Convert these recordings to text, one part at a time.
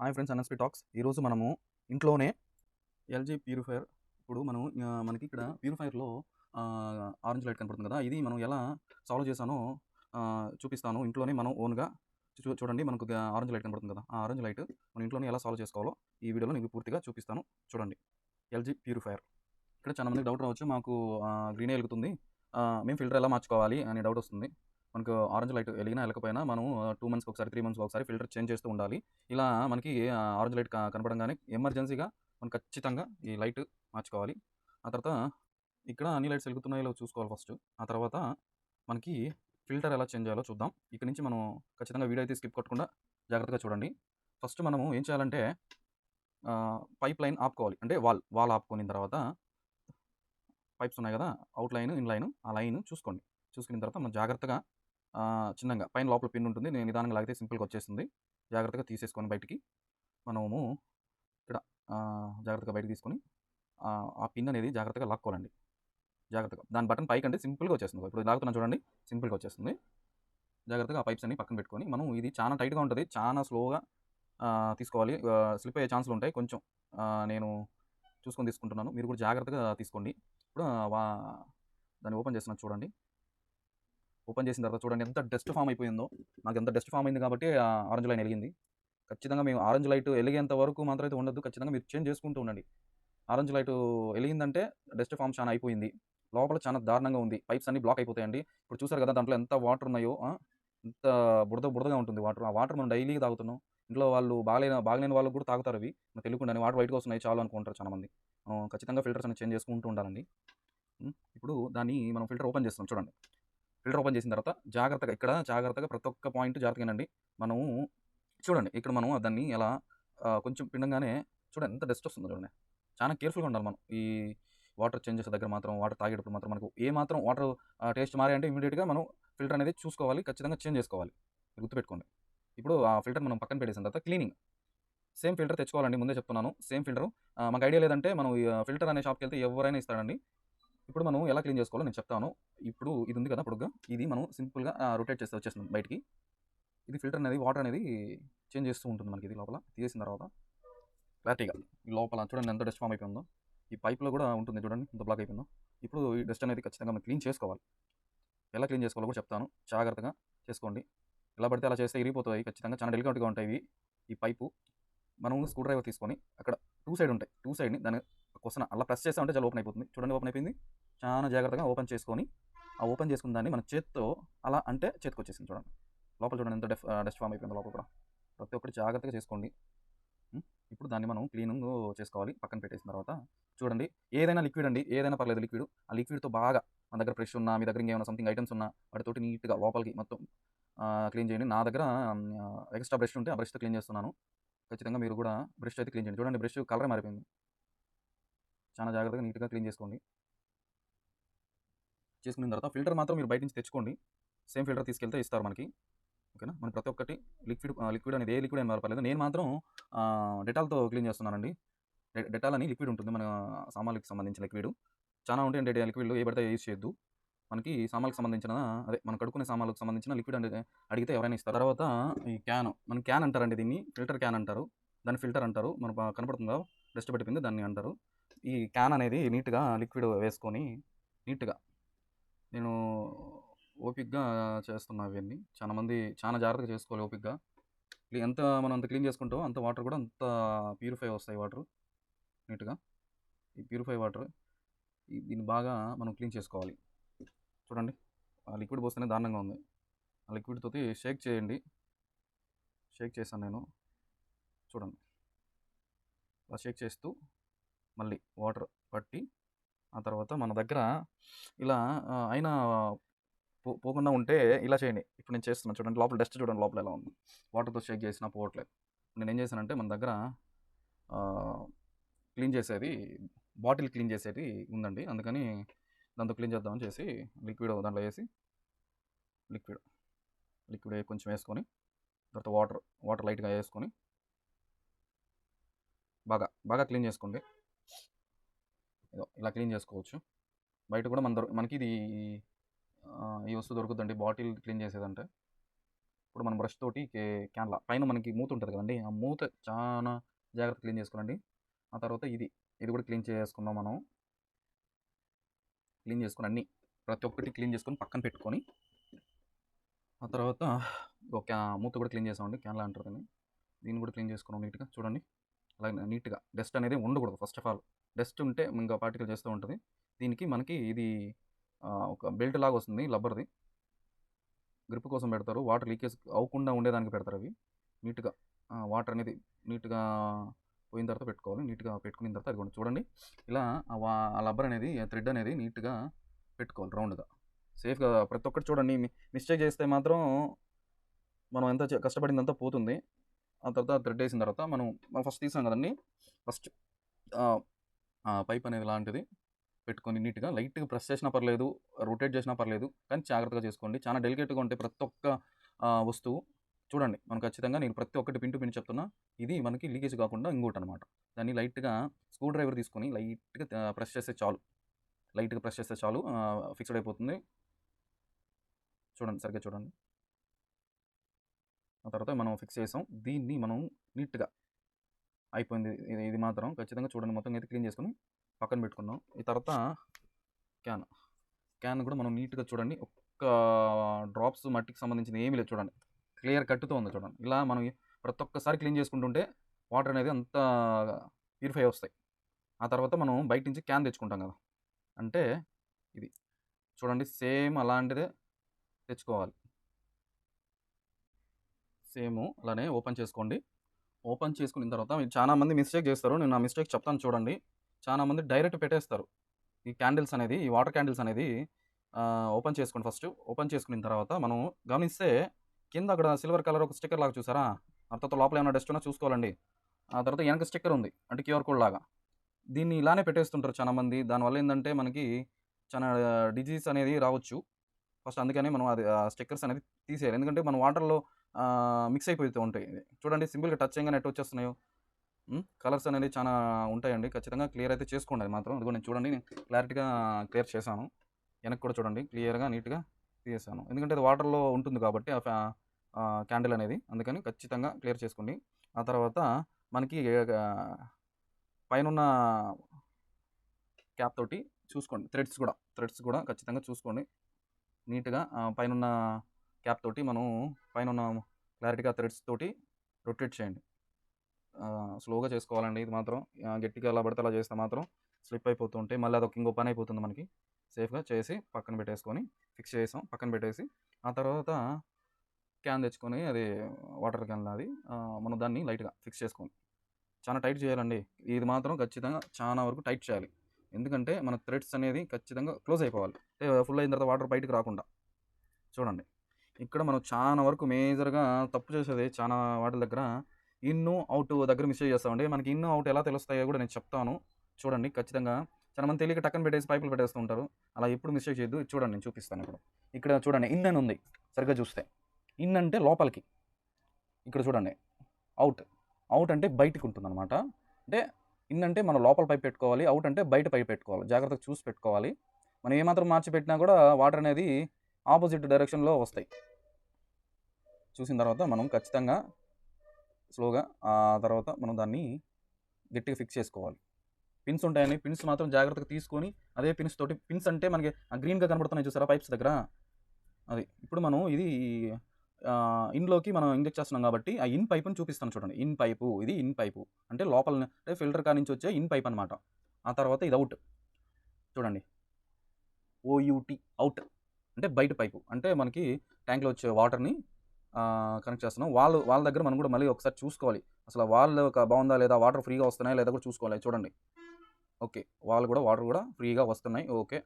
Hi friends, NSP talks. ఈరోజు మనము ఇంట్లోనే ఎల్జీ ప్యూరిఫైయర్. ఇప్పుడు మనం మనకి ఇక్కడ ప్యూరిఫైయర్లో ఆరెంజ్ లైట్ కనపడుతుంది కదా, ఇది మనం ఎలా సాల్వ్ చేశానో చూపిస్తాను. ఇంట్లోనే మనం ఓన్గా చూడండి. మనకు ఆరెంజ్ లైట్ కనపడుతుంది కదా, ఆ ఆరెంజ్ లైట్ మనం ఇంట్లోనే ఎలా సాల్వ్ చేసుకోవాలో ఈ వీడియోలో మీకు పూర్తిగా చూపిస్తాను. చూడండి, ఎల్జీ ప్యూరిఫైయర్. ఇక్కడ చాలా మందికి డౌట్ రావచ్చు, మాకు గ్రీనే వెలుగుతుంది, మేము ఫిల్టర్ ఎలా మార్చుకోవాలి అనే డౌట్ వస్తుంది. మనకు ఆరెంజ్ లైట్ వెలిగినా వెళ్ళకపోయినా మనం 2 మంత్స్కి ఒకసారి 3 మంత్స్కి ఒకసారి ఫిల్టర్ చేంజ్ చేస్తూ ఉండాలి. ఇలా మనకి ఆరెంజ్ లైట్ కనపడంగానే ఎమర్జెన్సీగా మనం ఖచ్చితంగా ఈ లైట్ మార్చుకోవాలి. ఆ తర్వాత ఇక్కడ అన్ని లైట్స్ వెలుగుతున్నాయో చూసుకోవాలి ఫస్ట్. ఆ తర్వాత మనకి ఫిల్టర్ ఎలా చేంజ్ చేయాలో చూద్దాం. ఇక్కడ నుంచి మనం ఖచ్చితంగా వీడియో అయితే స్కిప్ కొట్టకుండా జాగ్రత్తగా చూడండి. ఫస్ట్ మనం ఏం చేయాలంటే పైప్ లైన్ ఆపుకోవాలి. అంటే వాల్ ఆపుకున్న తర్వాత పైప్స్ ఉన్నాయి కదా, అవుట్ లైన్, ఇన్ లైన్, ఆ లైన్ చూసుకోండి. చూసుకున్న తర్వాత మనం జాగ్రత్తగా చిన్నగా పైన లోపల పిన్ ఉంటుంది, నేను నిదానంగా లాగితే సింపుల్గా వచ్చేస్తుంది. జాగ్రత్తగా తీసేసుకొని బయటికి మనము ఇక్కడ జాగ్రత్తగా బయటకు తీసుకొని ఆ పిన్ అనేది జాగ్రత్తగా లాక్కోవాలండి. జాగ్రత్తగా దాని బటన్ పైకి అంటే సింపుల్గా వచ్చేస్తుంది. ఇప్పుడు లాగుతున్నాను చూడండి, సింపుల్గా వచ్చేస్తుంది. జాగ్రత్తగా ఆ పైప్స్ అన్ని పక్కన పెట్టుకొని మనం ఇది చాలా టైట్గా ఉంటుంది, చాలా స్లోగా తీసుకోవాలి. స్లిప్ అయ్యే ఛాన్సులు ఉంటాయి కొంచెం. నేను చూసుకొని తీసుకుంటున్నాను, మీరు కూడా జాగ్రత్తగా తీసుకోండి. ఇప్పుడు దాన్ని ఓపెన్ చేస్తున్నాను చూడండి. ఓపెన్ చేసిన తర్వాత చూడండి ఎంత డస్ట్ ఫామ్ అయిపోయిందో. నాకు ఎంత డస్ట్ ఫామ్ అయింది కాబట్టి ఆరెంజ్ లైన్ వెలిగింది. ఖచ్చితంగా మేము ఆరెంజ్ లైట్ వెలిగేంత వరకు మాత్రం అయితే ఉండొద్దు. ఖచ్చితంగా మీరు చేంజ్ చేసుకుంటూ ఉండండి. ఆరెంజ్ లైట్ వెలిగిందంటే డస్ట్ ఫామ్ చాలా అయిపోయింది. లోపల చాలా దారుణంగా ఉంది. పైప్స్ అన్ని బ్లాక్ అయిపోతాయండి. ఇప్పుడు చూసారు కదా, దాంట్లో ఎంత వాటర్ ఉన్నాయో, ఎంత బురదగా ఉంటుంది వాటర్. ఆ వాటర్ మనం డైలీ తాగుతున్నాం. ఇంట్లో వాళ్ళు బాగలేని వాళ్ళు కూడా తాగుతారు అవి. మనకు తెలియకుండానే వాటర్ వైట్గా వస్తున్నాయి చాలు అనుకుంటారు చాలామంది. ఖచ్చితంగా ఫిల్టర్స్ అనేది చేంజ్ చేసుకుంటూ ఉండాలండి. ఇప్పుడు దాన్ని మనం ఫిల్టర్ ఓపెన్ చేస్తాం చూడండి. ఫిల్టర్ ఓపెన్ చేసిన తర్వాత జాగ్రత్తగా ప్రతి ఒక్క పాయింట్ జాగ్రత్తగానండి. మనము చూడండి, ఇక్కడ మనం దాన్ని ఎలా కొంచెం పిండంగానే చూడండి ఎంత డస్ట్ వస్తుందో చూడండి. చాలా కేర్ఫుల్గా ఉండాలి మనం. ఈ వాటర్ చేంజ్ చేసే దగ్గర మాత్రం, వాటర్ తాగేటప్పుడు మాత్రం మనకు ఏ మాత్రం వాటర్ టేస్ట్ మారే అంటే ఇమీడియట్గా మనం ఫిల్టర్ అనేది చూసుకోవాలి, ఖచ్చితంగా చేంజ్ చేసుకోవాలి. గుర్తుపెట్టుకోండి. ఇప్పుడు ఆ ఫిల్టర్ మనం పక్కన పెట్టేసిన తర్వాత క్లీనింగ్ సేమ్ ఫిల్టర్ తెచ్చుకోవాలండి. ముందే చెప్తున్నాను, సేమ్ ఫిల్టర్. మాకు ఐడియా లేదంటే మనం ఫిల్టర్ అనే షాప్కి వెళ్తే ఎవరైనా ఇస్తాడండి. ఇప్పుడు మనం ఎలా క్లీన్ చేసుకోవాలో నేను చెప్తాను. ఇప్పుడు ఇది ఉంది కదా పొడుగ్గా, ఇది మనం సింపుల్గా రొటేట్ చేస్తే వచ్చేస్తుంది బయటికి. ఇది ఫిల్టర్ అనేది వాటర్ అనేది చేంజ్ చేస్తూ ఉంటుంది మనకి. ఇది లోపల తీసేసిన తర్వాత క్లారిటీగా ఈ లోపల చూడండి ఎంత డస్ట్ ఫామ్ అయిపోయిందో. ఈ పైప్లో కూడా ఉంటుంది చూడండి ఎంత బ్లాక్ అయిపోయిందో. ఇప్పుడు ఈ డస్ట్ అనేది ఖచ్చితంగా మనం క్లీన్ చేసుకోవాలి. ఎలా క్లీన్ చేసుకోవాలో కూడా చెప్తాను, జాగ్రత్తగా చేసుకోండి. ఎలా పడితే అలా చేస్తే ఇరిగిపోతాయి ఖచ్చితంగా. చాలా డెలికేట్గా ఉంటాయి ఇవి. ఈ పైపు మనం స్క్రూ డ్రైవర్ తీసుకొని అక్కడ టూ సైడ్ ఉంటాయి, టూ సైడ్ని దాన్ని కొసన అలా ప్రెస్ చేసామంటే చాలా ఓపెన్ అయిపోతుంది. చూడండి ఓపెన్ అయిపోయింది. చాలా జాగ్రత్తగా ఓపెన్ చేసుకొని ఆ ఓపెన్ చేసుకున్న దాన్ని మన చేత్తో అలా అంటే చేతికి వచ్చేసింది చూడండి. లోపల చూడండి ఎంత డస్ట్ ఫామ్ అయిపోయిందో లోపల కూడా. ప్రతి ఒక్కటి జాగ్రత్తగా చేసుకోండి. ఇప్పుడు దాన్ని మనం క్లీనింగ్ చేసుకోవాలి. పక్కన పెట్టేసిన తర్వాత చూడండి, ఏదైనా లిక్విడ్ అండి, ఏదైనా పర్లేదు లిక్విడ్. ఆ లిక్విడ్తో బాగా మన దగ్గర ఫ్రెష్ ఉన్నా, మీ దగ్గర ఇంకేమైనా సంథింగ్ ఐటమ్స్ ఉన్నా వాటితోటి నీట్గా లోపలికి మొత్తం క్లీన్ చేయండి. నా దగ్గర ఎక్స్ట్రా బ్రష్ ఉంటే ఆ బ్రష్తో క్లీన్ చేస్తున్నాను. ఖచ్చితంగా మీరు కూడా బ్రష్ అయితే క్లీన్ చేయండి. చూడండి బ్రష్ కలర్ మారిపోయింది. చాలా జాగ్రత్తగా నీట్గా క్లీన్ చేసుకోండి. చేసుకున్న తర్వాత ఫిల్టర్ మాత్రం మీరు బయట నుంచి తెచ్చుకోండి. సేమ్ ఫిల్టర్ తీసుకెళ్తే ఇస్తారు మనకి. ఓకేనా. మనం ప్రతి ఒక్కటి లిక్విడ్ అనేది ఏ లిక్విడ్ అయినా పర్లేదు. నేను మాత్రం డెటాల్తో క్లీన్ చేస్తున్నానండి. డెటాల్ అని లిక్విడ్ ఉంటుంది మన సామాన్లకి సంబంధించిన లిక్విడ్. చాలా ఉంటాయండి లిక్విడ్లు, ఏ పడితే యూజ్ చేయొద్దు. మనకి సామాన్లకు సంబంధించిన, అదే మనం కడుక్కునే సామాన్లకు సంబంధించిన లిక్విడ్ అనేది అడిగితే ఎవరైనా ఇస్తారు. తర్వాత ఈ మన క్యాన్ అంటారండి దీన్ని, ఫిల్టర్ క్యాన్ అంటారు. దాన్ని ఫిల్టర్ అంటారు. మన కనపడుతుందా డస్ట్ పట్టిపోయింది, దాన్ని అంటారు. ఈ క్యాన్ అనేది నీట్గా లిక్విడ్ వేసుకొని నీట్గా నేను ఓపిక్గా చేస్తున్నా ఇవన్నీ. చాలామంది చాలా జాగ్రత్తగా చేసుకోవాలి ఓపిక్గా. ఎంత మనం అంత క్లీన్ చేసుకుంటామో అంత వాటర్ కూడా అంత ప్యూరిఫై వస్తాయి వాటర్ నీట్గా. ఈ ప్యూరిఫై వాటర్ దీన్ని బాగా మనం క్లీన్ చేసుకోవాలి. చూడండి, ఆ లిక్విడ్ పోస్తేనే దారుణంగా ఉంది. ఆ లిక్విడ్ తోటి షేక్ చేయండి. షేక్ చేశాను నేను, చూడండి. అలా షేక్ చేస్తూ మళ్ళీ వాటర్ పట్టి ఆ తర్వాత మన దగ్గర ఇలా అయినా పోకుండా ఉంటే ఇలా చేయండి. ఇప్పుడు నేను చేస్తున్నాను చూడండి, లోపల డస్ట్ చూడండి లోపల ఎలా ఉంది. వాటర్తో షేక్ చేసినా పోవట్లేదు. నేను ఏం చేశానంటే మన దగ్గర క్లీన్ చేసేది, బాటిల్ క్లీన్ చేసేది ఉందండి. అందుకని దాంతో క్లీన్ చేద్దామని చేసి లిక్విడ్ దాంట్లో వేసి లిక్విడ్ కొంచెం వేసుకొని తర్వాత వాటర్ లైట్గా వేసుకొని బాగా క్లీన్ చేసుకోండి. ఇలా క్లీన్ చేసుకోవచ్చు. బయట కూడా మనకి ఇది ఈ వస్తువు దొరుకుతుందండి, బాటిల్ క్లీన్ చేసేదంటే. ఇప్పుడు మనం బ్రష్ తోటి క్యాన్ల పైన మనకి మూత ఉంటుంది కదండి, ఆ మూత చాలా జాగ్రత్త క్లీన్ చేసుకోనండి. ఆ తర్వాత ఇది కూడా క్లీన్ చేసుకుందాం మనం. క్లీన్ చేసుకొని అన్నీ ప్రతి ఒక్కటి క్లీన్ చేసుకొని పక్కన పెట్టుకొని, ఆ తర్వాత ఒక మూత కూడా క్లీన్ చేసామండి, క్యాన్లా అంటారు కానీ దీన్ని కూడా క్లీన్ చేసుకున్నాం నీట్గా. చూడండి అలాగే నీట్గా డస్ట్ అనేది ఉండకూడదు. ఫస్ట్ ఆఫ్ ఆల్ డస్ట్ ఉంటే ఇంకా పార్టికల్ చేస్తూ ఉంటుంది. దీనికి మనకి ఇది ఒక బెల్ట్ లాగా వస్తుంది లబ్బర్ది, గ్రిప్ కోసం పెడతారు. వాటర్ లీకేజ్ అవ్వకుండా ఉండేదానికి పెడతారు అవి. నీట్గా వాటర్ అనేది నీట్గా పోయిన తర్వాత పెట్టుకోవాలి. నీట్గా పెట్టుకున్న తర్వాత అది కూడా చూడండి ఇలా ఆ లబ్బర్ అనేది థ్రెడ్ అనేది నీట్గా పెట్టుకోవాలి రౌండ్గా సేఫ్గా. ప్రతి ఒక్కటి చూడండి, మిస్టేక్ చేస్తే మాత్రం మనం ఎంత కష్టపడిందంతా పోతుంది. ఆ తర్వాత థ్రెడ్ వేసిన తర్వాత మనం ఫస్ట్ తీసాం కదండి, ఫస్ట్ పైప్ అనేది లాంటిది పెట్టుకొని నీట్గా లైట్గా ప్రెస్ చేసినా పర్లేదు, రొటేట్ చేసినా పర్లేదు, కానీ జాగ్రత్తగా చేసుకోండి. చాలా డెలికేట్గా ఉంటే ప్రతి ఒక్క వస్తువు. చూడండి మనం ఖచ్చితంగా నేను ప్రతి ఒక్కటి పిన్ టు పిన్ చెప్తున్నా. ఇది మనకి లీకేజ్ కాకుండా ఇంకోటి అనమాట. దాన్ని లైట్గా స్క్రూ డ్రైవర్ తీసుకొని లైట్గా ప్రెస్ చేస్తే చాలు, లైట్గా ప్రెస్ చేస్తే చాలు, ఫిక్స్డ్ అయిపోతుంది. చూడండి సరిగ్గా చూడండి. ఆ తర్వాత మనం ఫిక్స్ చేసాం. దీన్ని మనం నీట్గా అయిపోయింది. ఇది మాత్రం ఖచ్చితంగా చూడండి, మొత్తం అయితే క్లీన్ చేసుకొని పక్కన పెట్టుకున్నాం. ఈ తర్వాత క్యాన్ కూడా మనం నీట్గా చూడండి, ఒక్క డ్రాప్స్ మట్టికి సంబంధించిన ఏమీ లేదు. చూడండి క్లియర్ కట్టుతో ఉంది. చూడండి ఇలా మనం ప్రతి ఒక్కసారి క్లీన్ చేసుకుంటుంటే వాటర్ అనేది అంతా ప్యూరిఫై వస్తాయి. ఆ తర్వాత మనం బయట నుంచి క్యాన్ తెచ్చుకుంటాం కదా, అంటే ఇది చూడండి సేమ్ అలాంటిదే తెచ్చుకోవాలి. సేమ్ అలానే ఓపెన్ చేసుకోండి. ఓపెన్ చేసుకున్న తర్వాత మీరు చాలామంది మిస్టేక్ చేస్తారు, నేను ఆ మిస్టేక్ చెప్తాను చూడండి. చాలామంది డైరెక్ట్ పెట్టేస్తారు ఈ క్యాండిల్స్ అనేది, ఈ వాటర్ క్యాండిల్స్ అనేది. ఓపెన్ చేసుకోండి. ఫస్ట్ ఓపెన్ చేసుకున్న తర్వాత మనం గమనిస్తే కింద అక్కడ సిల్వర్ కలర్ ఒక స్టిక్కర్ లాగా చూసారా, ఆ తర్వాత లోపల ఏమైనా డస్ట్ ఉన్నా చూసుకోవాలండి. ఆ తర్వాత వెనక స్టిక్కర్ ఉంది అంటే క్యూఆర్ కోడ్ లాగా, దీన్ని ఇలానే పెట్టేస్తుంటారు చాలామంది. దానివల్ల ఏంటంటే మనకి చాలా డిజీజ్ అనేది రావచ్చు. ఫస్ట్ అందుకని మనం అది స్టిక్కర్స్ అనేది తీసేయాలి, ఎందుకంటే మన వాటర్లో మిక్స్ అయిపోతూ ఉంటాయి. చూడండి సింపుల్గా టచ్ చేయగానే ఎట్టు వచ్చేస్తున్నాయో. కలర్స్ అనేది చాలా ఉంటాయండి, ఖచ్చితంగా క్లియర్ అయితే చేసుకోండి. అది మాత్రం అదిగో నేను చూడండి, నేను క్లారిటీగా క్లియర్ చేశాను. వెనక్కి కూడా చూడండి క్లియర్గా నీట్గా తీసేసాను, ఎందుకంటే అది వాటర్లో ఉంటుంది కాబట్టి క్యాండిల్ అనేది, అందుకని ఖచ్చితంగా క్లియర్ చేసుకోండి. ఆ తర్వాత మనకి పైన క్యాప్ తోటి చూసుకోండి, థ్రెడ్స్ కూడా ఖచ్చితంగా చూసుకోండి నీట్గా. పైన క్యాప్ తోటి మనం పైన క్లారిటీగా థ్రెడ్స్ తోటి రొటేట్ చేయండి. స్లోగా చేసుకోవాలండి ఇది మాత్రం. గట్టిగా ఎలా పడితే అలా చేస్తే మాత్రం స్లిప్ అయిపోతూ ఉంటాయి, మళ్ళీ అదొక ఇంకో పని అయిపోతుంది మనకి. సేఫ్గా చేసి పక్కన పెట్టేసుకొని ఫిక్స్ చేసాం, పక్కన పెట్టేసి ఆ తర్వాత క్యాన్ తెచ్చుకొని, అది వాటర్ క్యాన్ అది మనం దాన్ని లైట్గా ఫిక్స్ చేసుకోండి. చాలా టైట్ చేయాలండి ఇది మాత్రం, ఖచ్చితంగా చాలా వరకు టైట్ చేయాలి, ఎందుకంటే మన థ్రెడ్స్ అనేది ఖచ్చితంగా క్లోజ్ అయిపోవాలి, ఫుల్ అయిన తర్వాత వాటర్ బయటకు రాకుండా. చూడండి ఇక్కడ మనం చాలా వరకు మేజర్గా తప్పు చేసేది చాలా వాటి దగ్గర ఇన్ను అవుట్ దగ్గర మిస్టేక్ చేస్తామండి. మనకి ఇన్ను అవుట్ ఎలా తెలుస్తాయో కూడా నేను చెప్తాను చూడండి. ఖచ్చితంగా చాలా మంది తెలియక టక్కన పెట్టేసి పైపులు పెట్టేస్తూ ఉంటారు, అలా ఎప్పుడు మిస్టేక్ చేయొద్దు. చూడండి నేను చూపిస్తాను. ఇక్కడ చూడండి ఇన్ అని ఉంది, సరిగ్గా చూస్తే ఇన్ అంటే లోపలికి, ఇక్కడ చూడండి అవుట్ అంటే బయటకు ఉంటుంది అనమాట. అంటే ఇన్ అంటే మనం లోపల పైప్ పెట్టుకోవాలి, అవుట్ అంటే బయట పైప్ పెట్టుకోవాలి. జాగ్రత్తగా చూసి పెట్టుకోవాలి. మనం ఏమాత్రం మార్చి పెట్టినా కూడా వాటర్ అనేది ఆపోజిట్ డైరెక్షన్లో వస్తాయి. చూసిన తర్వాత మనం ఖచ్చితంగా స్లోగా ఆ తర్వాత మనం దాన్ని గట్టిగా ఫిక్స్ చేసుకోవాలి. పిన్స్ ఉంటాయని పిన్స్ మాత్రం జాగ్రత్తగా తీసుకొని, అదే పిన్స్ తోటి, పిన్స్ అంటే మనకి గ్రీన్గా కనబడుతున్నాయి చూసారా పైప్స్ దగ్గర, అది ఇప్పుడు మనం ఇది ఇన్లోకి మనం ఇంజెక్ట్ చేస్తున్నాం కాబట్టి ఆ ఇన్ పైప్ని చూపిస్తాను చూడండి. ఇన్ పైపు, ఇది ఇన్ పైపు అంటే లోపల అంటే ఫిల్టర్ కా నుంచి వచ్చే ఇన్ పైప్ అనమాట. ఆ తర్వాత ఇది అవుట్, చూడండి ఓయూటీ అవుట్ అంటే బయట పైపు, అంటే మనకి ట్యాంక్లో వచ్చే వాటర్ని కనెక్ట్ చేస్తున్నాం. వాళ్ళ దగ్గర మనం కూడా మళ్ళీ ఒకసారి చూసుకోవాలి, అసలు వాళ్ళు బాగుందా లేదా, వాటర్ ఫ్రీగా వస్తున్నాయా లేదా కూడా చూసుకోవాలి. చూడండి ఓకే, వాటర్ కూడా ఫ్రీగా వస్తున్నాయి. ఓకే,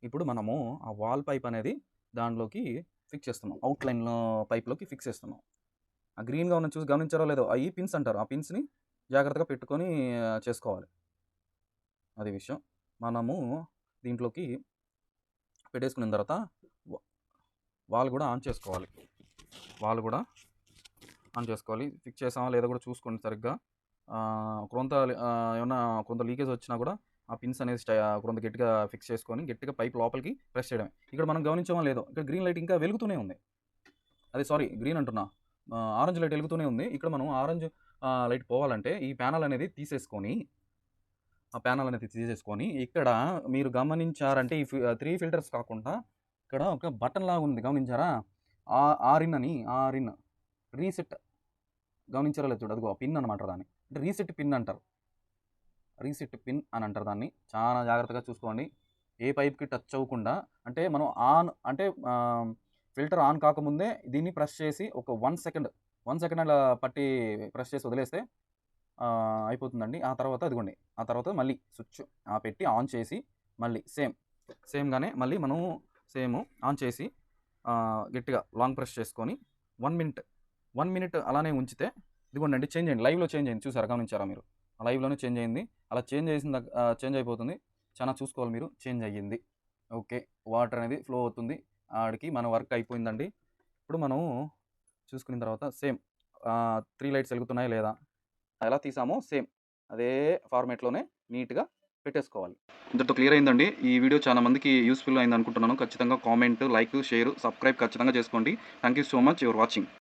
ఇప్పుడు మనము ఆ వాల్ పైప్ అనేది దానిలోకి ఫిక్స్ చేస్తున్నాం, అవుట్లైన్ పైప్లోకి ఫిక్స్ చేస్తున్నాం. ఆ గ్రీన్గా ఉన్న చూసి గమనించారో లేదో, అవి పిన్స్ అంటారు. ఆ పిన్స్ని జాగ్రత్తగా పెట్టుకొని చేసుకోవాలి, అది విషయం. మనము దీంట్లోకి పెట్టేసుకున్న తర్వాత వాల్ కూడా ఆన్ చేసుకోవాలి, ఫిక్స్ చేసామా లేదా కూడా చూసుకోండి సరిగ్గా. కొంత లీకేజ్ వచ్చినా కూడా ఆ పిన్స్ అనేది కొంత గట్టిగా ఫిక్స్ చేసుకొని గట్టిగా పైప్ లోపలికి ప్రెస్ చేయడమే. ఇక్కడ మనం గమనించామో లేదో, ఇక్కడ గ్రీన్ లైట్ ఇంకా వెలుగుతూనే ఉంది. అదే సారీ గ్రీన్ అంటున్నా. ఆరెంజ్ లైట్ ఎలుగుతూనే ఉంది. ఇక్కడ మనం ఆరెంజ్ లైట్ పోవాలంటే ఈ ప్యానెల్ అనేది తీసేసుకొని, ఇక్కడ మీరు గమనించారంటే ఈ 3 ఫిల్టర్స్ కాకుండా ఇక్కడ ఒక బటన్ లాగా ఉంది గమనించారా? ఆరిన్ అని ఆరిన్ రీసెట్ గమనించారో లేదో చూడు. అదిగో పిన్ అనమాట దాన్ని. అంటే రీసెట్ పిన్ అంటారు. రీసెట్ పిన్ అని అంటారు దాన్ని. చాలా జాగ్రత్తగా చూసుకోండి. ఏ పైప్‌కి టచ్ అవ్వకుండా అంటే మనం ఆన్ అంటే ఫిల్టర్ ఆన్ కాకముందే దీన్ని ప్రెస్ చేసి ఒక 1 సెకండ్, 1 సెకండ్ అలా పట్టి ప్రెస్ చేసి వదిలేస్తే అయిపోతుందండి. ఆ తర్వాత అదిగోండి. ఆ తర్వాత మళ్ళీ స్విచ్ పెట్టి ఆన్ చేసి మళ్ళీ సేమ్‌గానే మళ్ళీ మనం ఆన్ చేసి గట్టిగా లాంగ్ ప్రెస్ చేసుకొని 1 మినిట్, 1 మినిట్ అలానే ఉంచితే ఇదిగోండి చేంజ్ అయింది. లైవ్‌లో చేంజ్ అయింది. చూసారా? గమనించారా మీరు? లైవ్‌లోనే చేంజ్ అయింది. అలా చేంజ్ అయిపోతుంది. చాలా చూసుకోవాలి మీరు. చేంజ్ అయ్యింది. ఓకే. వాటర్ అనేది ఫ్లో అవుతుంది. ఆడికి మన వర్క్ అయిపోయిందండి. ఇప్పుడు మనం చూసుకున్న తర్వాత 3 లైట్స్ వెలుగుతున్నాయా లేదా? ఎలా తీసామో అదే ఫార్మాట్‌లోనే నీట్‌గా పెట్టేసుకోవాలి. ఇంతటితో క్లియర్ అయిందండి. ఈ వీడియో చాలా మందికి యూస్‌ఫుల్ అయింది అనుకుంటున్నాను. ఖచ్చితంగా కామెంట్, లైక్, షేర్, సబ్స్క్రైబ్ ఖచ్చితంగా చేసుకోండి. Thank you so much. Your watching.